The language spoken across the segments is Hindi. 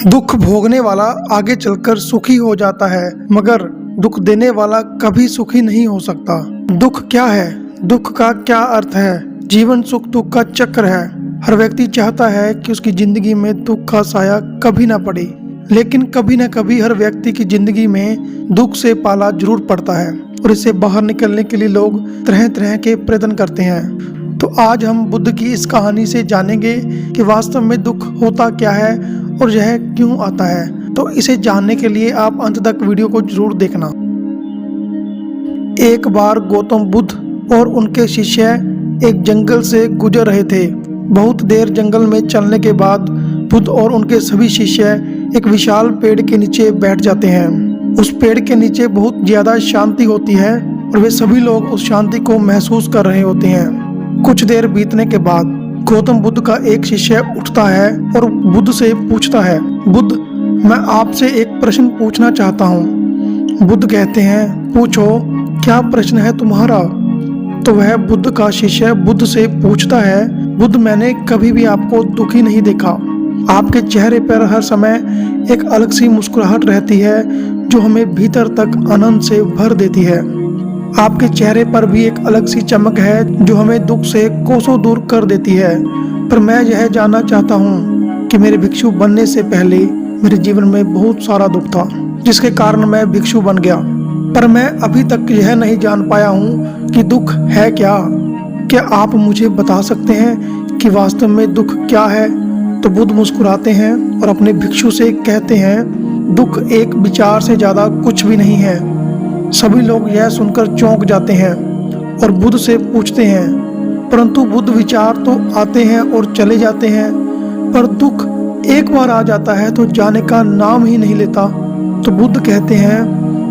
दुख भोगने वाला आगे चलकर सुखी हो जाता है, मगर दुख देने वाला कभी सुखी नहीं हो सकता। दुख क्या है? दुख का क्या अर्थ है? जीवन सुख दुख का चक्र है। हर व्यक्ति चाहता है कि उसकी जिंदगी में दुख का साया कभी ना पड़े, लेकिन कभी ना कभी हर व्यक्ति की जिंदगी में दुख से पाला जरूर पड़ता है और इससे बाहर निकलने के लिए लोग तरह तरह के प्रयत्न करते हैं। तो आज हम बुद्ध की इस कहानी से जानेंगे कि वास्तव में दुख होता क्या है और यह क्यों आता है। तो इसे जानने के लिए आप अंत तक वीडियो को जरूर देखना। एक बार गौतम बुद्ध और उनके शिष्य एक जंगल से गुजर रहे थे। बहुत देर जंगल में चलने के बाद बुद्ध और उनके सभी शिष्य एक विशाल पेड़ के नीचे बैठ जाते हैं। उस पेड़ के नीचे बहुत ज्यादा शांति होती है और वे सभी लोग उस शांति को महसूस कर रहे होते हैं। कुछ देर बीतने के बाद गौतम बुद्ध का एक शिष्य उठता है और बुद्ध से पूछता है, बुद्ध, मैं आपसे एक प्रश्न पूछना चाहता हूँ। बुद्ध कहते हैं, पूछो, क्या प्रश्न है तुम्हारा? तो वह बुद्ध का शिष्य बुद्ध से पूछता है, बुद्ध, मैंने कभी भी आपको दुखी नहीं देखा। आपके चेहरे पर हर समय एक अलग सी मुस्कुराहट रहती है जो हमें भीतर तक आनंद से भर देती है। आपके चेहरे पर भी एक अलग सी चमक है जो हमें दुख से कोसों दूर कर देती है। पर मैं यह जानना चाहता हूँ कि मेरे भिक्षु बनने से पहले मेरे जीवन में बहुत सारा दुख था, जिसके कारण मैं भिक्षु बन गया। पर मैं अभी तक यह नहीं जान पाया हूँ कि दुख है क्या। क्या आप मुझे बता सकते हैं कि वास्तव में दुख क्या है? तो बुद्ध मुस्कुराते हैं और अपने भिक्षु से कहते हैं, दुख एक विचार से ज्यादा कुछ भी नहीं है। सभी लोग यह सुनकर चौंक जाते हैं और बुद्ध से पूछते हैं, परंतु बुद्ध, विचार तो आते हैं और चले जाते हैं, पर दुख एक बार आ जाता है तो जाने का नाम ही नहीं लेता। तो बुद्ध कहते हैं,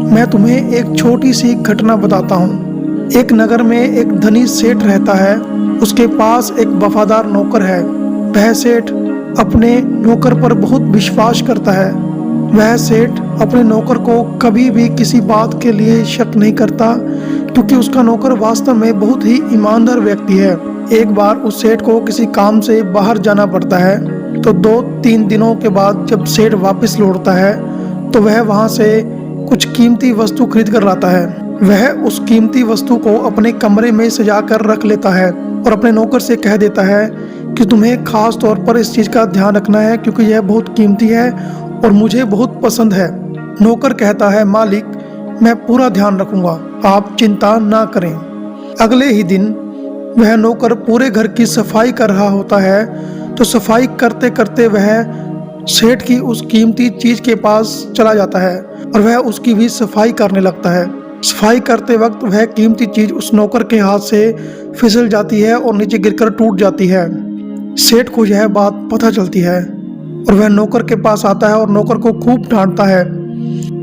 मैं तुम्हें एक छोटी सी घटना बताता हूँ। एक नगर में एक धनी सेठ रहता है। उसके पास एक वफादार नौकर है। वह सेठ अपने नौकर पर बहुत विश्वास करता है। वह सेठ अपने नौकर को कभी भी किसी बात के लिए शक नहीं करता, क्योंकि उसका नौकर वास्तव में बहुत ही ईमानदार व्यक्ति है। एक बार उस सेठ को किसी काम से बाहर जाना पड़ता है, तो 2-3 दिनों के बाद जब सेठ वापस लौटता है तो वह वहां से कुछ कीमती वस्तु खरीद कर लाता है। वह उस कीमती वस्तु को अपने कमरे में सजा कर रख लेता है और अपने नौकर से कह देता है कि तुम्हें खास तौर पर इस चीज का ध्यान रखना है, क्योंकि यह बहुत कीमती है और मुझे बहुत पसंद है। नौकर कहता है, मालिक, मैं पूरा ध्यान रखूंगा, आप चिंता ना करें। अगले ही दिन वह नौकर पूरे घर की सफाई कर रहा होता है, तो सफाई करते करते वह सेठ की उस कीमती चीज के पास चला जाता है और वह उसकी भी सफाई करने लगता है। सफाई करते वक्त वह कीमती चीज उस नौकर के हाथ से फिसल जाती है और नीचे गिरकर टूट जाती है। सेठ को यह बात पता चलती है और वह नौकर के पास आता है और नौकर को खूब डांटता है,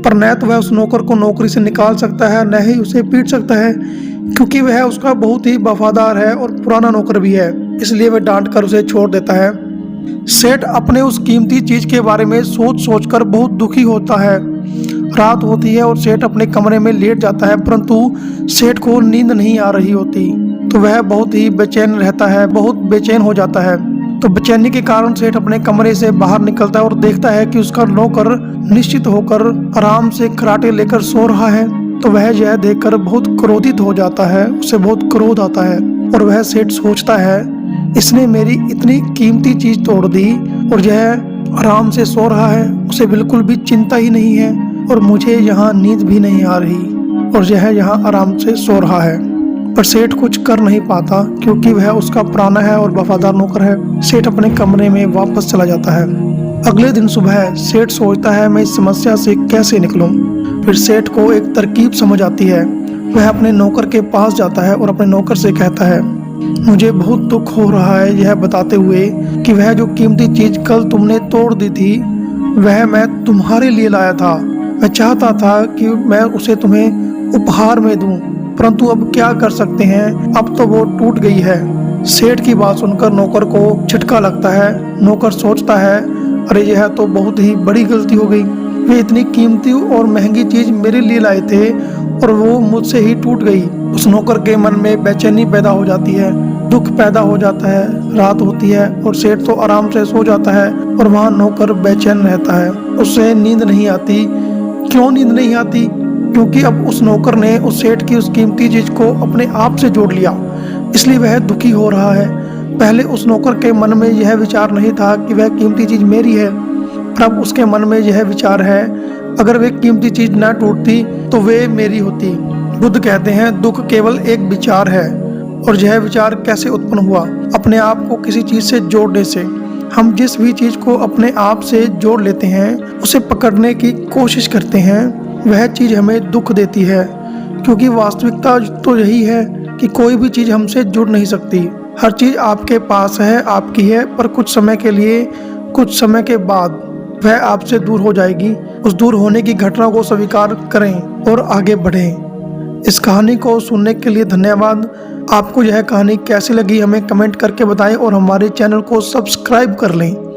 पर न तो वह उस नौकर को नौकरी से निकाल सकता है, न ही उसे पीट सकता है, क्योंकि वह उसका बहुत ही वफादार है और पुराना नौकर भी है। इसलिए वह डांट कर उसे छोड़ देता है। सेठ अपने उस कीमती चीज के बारे में सोच सोच कर बहुत दुखी होता है। रात होती है और सेठ अपने कमरे में लेट जाता है, परंतु सेठ को नींद नहीं आ रही होती, तो वह बहुत ही बेचैन रहता है, बहुत बेचैन हो जाता है। तो बेचैनी के कारण सेठ अपने कमरे से बाहर निकलता है और देखता है कि उसका नौकर निश्चित होकर आराम से खराटे लेकर सो रहा है। तो वह यह देखकर बहुत क्रोधित हो जाता है, उसे बहुत क्रोध आता है और वह सेठ सोचता है, इसने मेरी इतनी कीमती चीज तोड़ दी और यह आराम से सो रहा है, उसे बिल्कुल भी चिंता ही नहीं है और मुझे यहाँ नींद भी नहीं आ रही और यह यहाँ आराम से सो रहा है। पर सेठ कुछ कर नहीं पाता, क्योंकि वह उसका पुराना है और वफादार नौकर है। सेठ अपने कमरे में वापस चला जाता है। अगले दिन सुबह सेठ सोचता है, मैं इस समस्या से कैसे निकलूं। फिर सेठ को एक तरकीब समझ आती है। वह अपने नौकर के पास जाता है और अपने नौकर से कहता है, मुझे बहुत दुख हो रहा है, यह बताते हुए कि वह जो कीमती चीज कल तुमने तोड़ दी थी वह मैं तुम्हारे लिए लाया था। मैं चाहता था कि मैं उसे तुम्हें उपहार में दूं, परंतु अब क्या कर सकते हैं, अब तो वो टूट गई है। सेठ की बात सुनकर नौकर को झटका लगता है। नौकर सोचता है, अरे यह तो बहुत ही बड़ी गलती हो गई। वे इतनी कीमती और महंगी चीज मेरे लिए लाए थे और वो मुझसे ही टूट गई। उस नौकर के मन में बेचैनी पैदा हो जाती है। दुख पैदा हो जाता है। रात होती है और सेठ तो आराम से सो जाता है और वहाँ नौकर बेचैन रहता है। उसे नींद नहीं आती। क्यों नींद नहीं आती? क्योंकि अब उस नौकर ने उस सेठ की उस कीमती चीज को अपने आप से जोड़ लिया, इसलिए वह दुखी हो रहा है। पहले उस नौकर के मन में यह विचार नहीं था कि वह कीमती चीज मेरी है, पर अब उसके मन में यह विचार है, अगर वह कीमती चीज न टूटती तो वे मेरी होती। बुद्ध कहते हैं दुख केवल एक विचार है। और यह विचार कैसे उत्पन्न हुआ? अपने आप को किसी चीज से जोड़ने से। हम जिस भी चीज को अपने आप से जोड़ लेते हैं, उसे पकड़ने की कोशिश करते हैं, वह चीज हमें दुख देती है। क्योंकि वास्तविकता तो यही है कि कोई भी चीज हमसे जुड़ नहीं सकती। हर चीज आपके पास है, आपकी है, पर कुछ समय के लिए, कुछ समय के बाद वह आपसे दूर हो जाएगी। उस दूर होने की घटना को स्वीकार करें और आगे बढ़ें। इस कहानी को सुनने के लिए धन्यवाद। आपको यह कहानी कैसी लगी हमें कमेंट करके बताएं और हमारे चैनल को सब्सक्राइब कर लें।